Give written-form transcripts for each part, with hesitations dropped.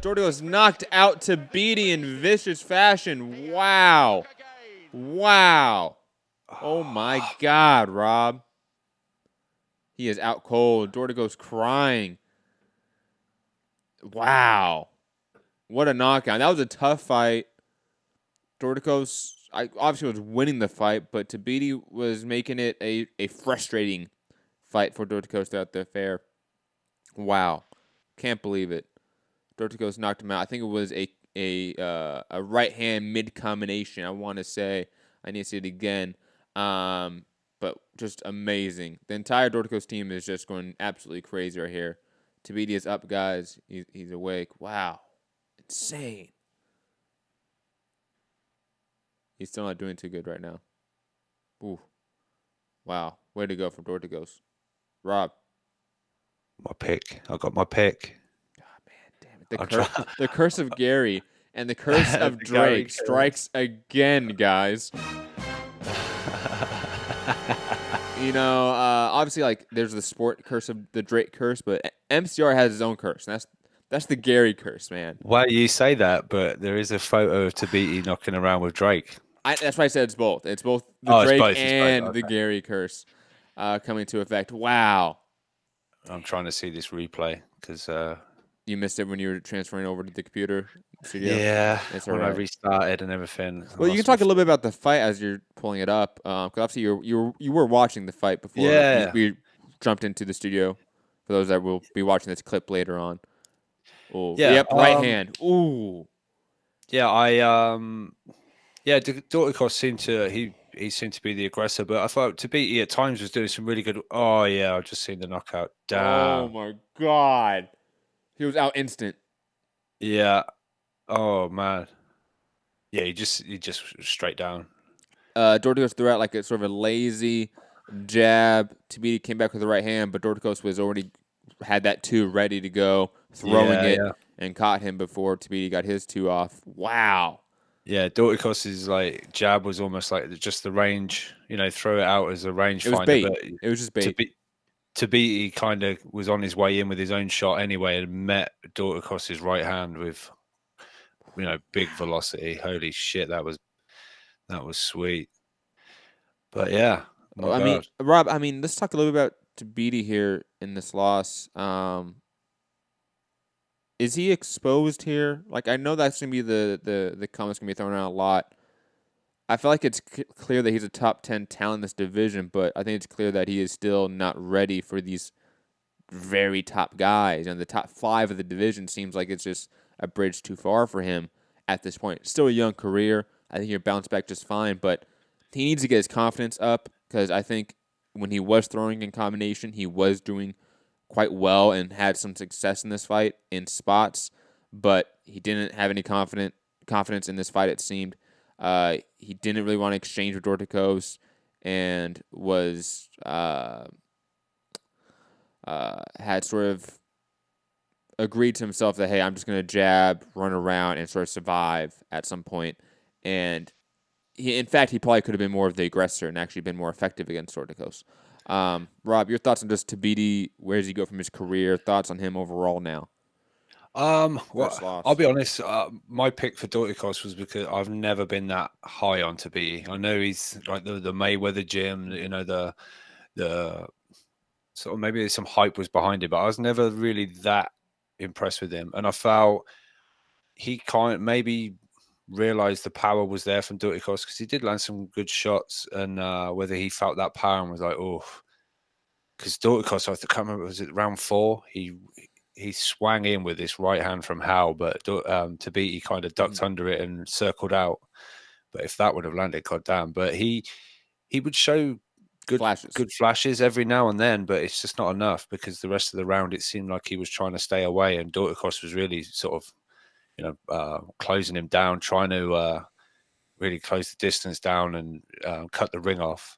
Dorticos knocked out Tabiti in vicious fashion. Wow. Wow. Oh, my God, Rob. He is out cold. Dorticos crying. Wow. What a knockout. That was a tough fight. Dorticos obviously was winning the fight, but Tabiti was making it a frustrating fight for Dorticos throughout the affair. Wow. Can't believe it. Dorticos knocked him out. I think it was a right hand mid combination. I want to say. I need to see it again. But just amazing. The entire Dorticos team is just going absolutely crazy right here. Tabiti is up, guys. He's awake. Wow. Insane. He's still not doing too good right now. Ooh. Wow. Way to go for Dorticos. Rob. My pick. I got my pick. God, man, damn it. The curse of Gary and the curse of Drake strikes again, guys. Obviously, like, there's the sport curse of the Drake curse, but MCR has his own curse, and that's the Gary curse, man. Well, you say that, but there is a photo of Tabiti knocking around with Drake. That's why I said it's both. It's both the Drake and the Gary curse coming into effect. Wow. I'm trying to see this replay because you missed it when you were transferring over to the computer studio. Yeah, when I restarted and everything. Well, you can talk a little bit about the fight as you're pulling it up, because obviously you were watching the fight before we jumped into the studio. For those that will be watching this clip later on. Oh, yep, right hand. Ooh. Yeah, Dorticos seemed to he seemed to be the aggressor, but I thought Tabiti at times was doing some really good. Oh yeah, I've just seen the knockout. Damn. Oh my God, he was out instant. Yeah. Oh man. Yeah, he just straight down. Dorticos threw out like a sort of a lazy jab. Tabiti came back with the right hand, but Dorticos was already had that two ready to go, throwing it and caught him before Tabiti got his two off. Wow. Yeah, Dorticos' like jab was almost like just the range, throw it out as a range finder. Bait. But it was just bait. Tabiti kind of was on his way in with his own shot anyway and met Dorticos' right hand with, big velocity. Holy shit, that was sweet. But yeah, mean, Rob, let's talk a little bit about Tabiti here in this loss. Is he exposed here? Like, I know that's gonna be the comments gonna be thrown out a lot. I feel like it's clear that he's a top 10 talent in this division, but I think it's clear that he is still not ready for these very top guys. And the top 5 of the division seems like it's just a bridge too far for him at this point. Still a young career. I think he'll bounce back just fine, but he needs to get his confidence up, because I think when he was throwing in combination, he was doing quite well and had some success in this fight in spots, but he didn't have any confidence in this fight, it seemed. He didn't really want to exchange with Dorticos and was had sort of agreed to himself that, hey, I'm just going to jab, run around, and sort of survive at some point. And in fact, he probably could have been more of the aggressor and actually been more effective against Dorticos. Rob, your thoughts on just Tabiti? Where does he go from his career? Thoughts on him overall now? Well, I'll be honest. My pick for Dorticos was because I've never been that high on Tabiti. I know he's like the Mayweather gym, the sort of maybe some hype was behind it, but I was never really that impressed with him. And I felt he maybe realized the power was there from Dorticos, because he did land some good shots, and whether he felt that power and was like, oh, because Dorticos, I can't remember, was it round 4? He swang in with this right hand from Hal, but Tabiti kind of ducked under it and circled out. But if that would have landed, goddamn. But he would show good flashes every now and then, but it's just not enough, because the rest of the round it seemed like he was trying to stay away, and Dorticos was really sort of closing him down, trying to really close the distance down and cut the ring off.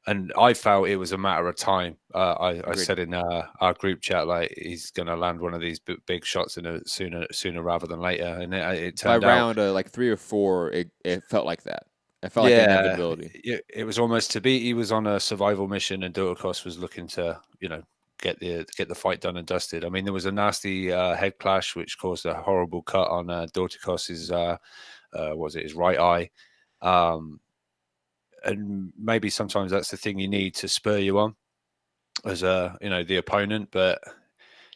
And I felt it was a matter of time. I said in our group chat, like, he's going to land one of these big shots sooner rather than later. And it turned out by round like 3 or 4, it felt like that. It felt like inevitability. It was almost Tabiti was on a survival mission, and Dorticos was looking to get the fight done and dusted. I mean, there was a nasty head clash which caused a horrible cut on Dorticos's what was it, his right eye. And maybe sometimes that's the thing you need to spur you on as the opponent. But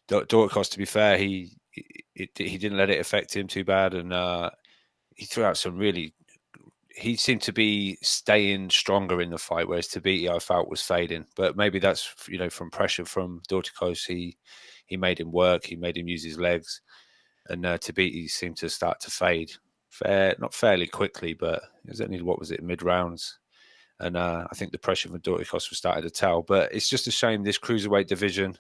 Dorticos, to be fair, he didn't let it affect him too bad, and he threw out some really. He seemed to be staying stronger in the fight, whereas Tabiti, I felt, was fading. But maybe that's from pressure from Dorticos. He made him work. He made him use his legs, and Tabiti seemed to start to fade. Not fairly quickly, but it was only, what was it, mid rounds. And I think the pressure from Dorticos was starting to tell. But it's just a shame this cruiserweight division.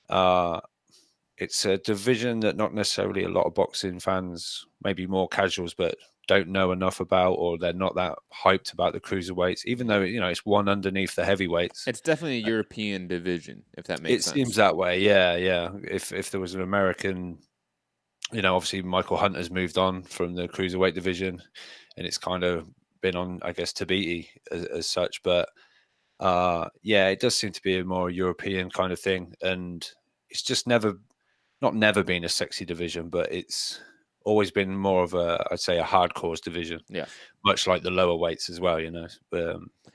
It's a division that not necessarily a lot of boxing fans, maybe more casuals, but don't know enough about, or they're not that hyped about the cruiserweights, even though it's one underneath the heavyweights. It's definitely a European division, if that makes sense. It seems that way, yeah. If there was an American, obviously Michael Hunter's moved on from the cruiserweight division, and it's kind of been on, I guess, Tabiti as such. But it does seem to be a more European kind of thing, and it's just never been a sexy division, but it's always been more of I'd say a hardcore division. Yeah. Much like the lower weights as well, And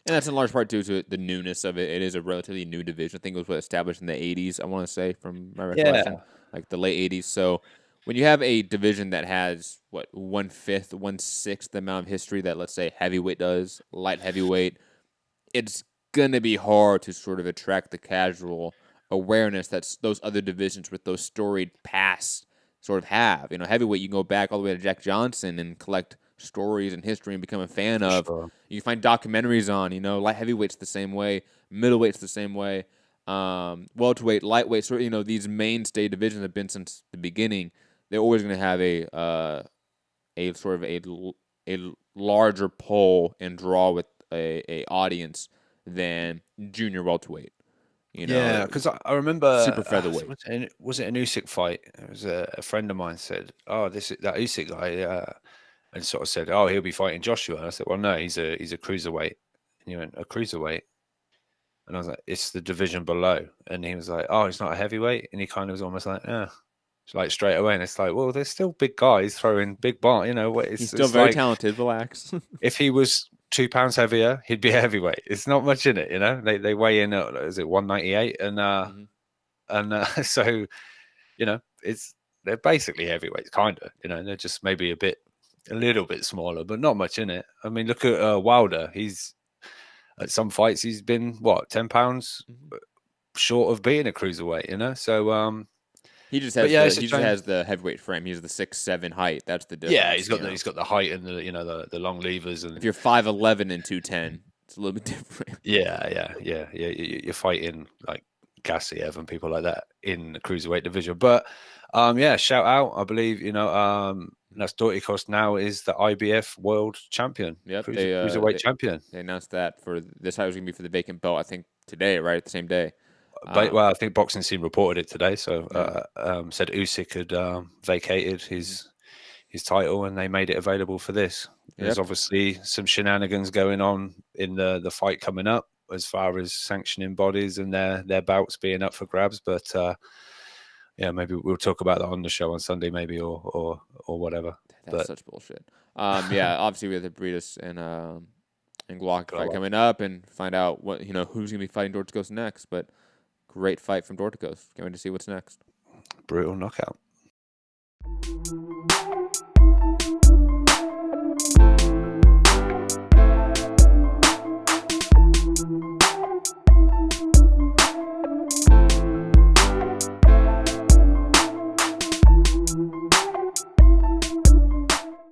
that's in large part due to the newness of it. It is a relatively new division. I think it was established in the 80s, I want to say, from my recollection, like the late 80s. So when you have a division that has, 1/5, 1/6 the amount of history that, let's say, heavyweight does, light heavyweight, it's going to be hard to sort of attract the casual awareness that those other divisions with those storied pasts sort of have. Heavyweight, you can go back all the way to Jack Johnson and collect stories and history and become a fan of. Sure. You find documentaries on, light heavyweight's the same way, middleweight's the same way, welterweight, lightweight, sort of, these mainstay divisions have been since the beginning. They're always going to have a sort of a larger pull and draw with a audience than junior welterweight. Because I remember super featherweight. Was it an Usyk fight? It was a friend of mine said, "Oh, that Usyk guy," and sort of said, "Oh, he'll be fighting Joshua." And I said, "Well, no, he's a cruiserweight." And he went, "A cruiserweight?" And I was like, "It's the division below." And he was like, "Oh, he's not a heavyweight." And he kind of was almost like, "Yeah." It's like straight away, and it's like, well, there's still big guys throwing big bar. He's still very talented. Relax. If he was 2 pounds heavier, he'd be a heavyweight. It's not much in it, They weigh in at, is it 198, and so they're basically heavyweights, kind of. They're just maybe a little bit smaller, but not much in it. I mean, look at Wilder. He's at some fights he's been 10 pounds short of being a cruiserweight. So he just has the heavyweight frame. He's the 6'7" height. That's the difference. Yeah, he's got the height and the long levers. And if you're 5'11" and 210, it's a little bit different. Yeah. You're fighting like Gassiev and people like that in the cruiserweight division. But shout out. I believe that's Dorticos now is the IBF world champion. Yep, cruiserweight champion. They announced that for this fight was going to be for the vacant belt. I think today, right? The same day. Well, I think Boxing Scene reported it today. So said Usyk had vacated his title and they made it available for this. There's obviously some shenanigans going on in the fight coming up as far as sanctioning bodies and their bouts being up for grabs. But maybe we'll talk about that on the show on Sunday, maybe or whatever. That's such bullshit. Obviously we have the Britas and Glock fight coming up and find out what who's gonna be fighting Dorticos next. But great fight from Dorticos. Can't wait to see what's next. Brutal knockout.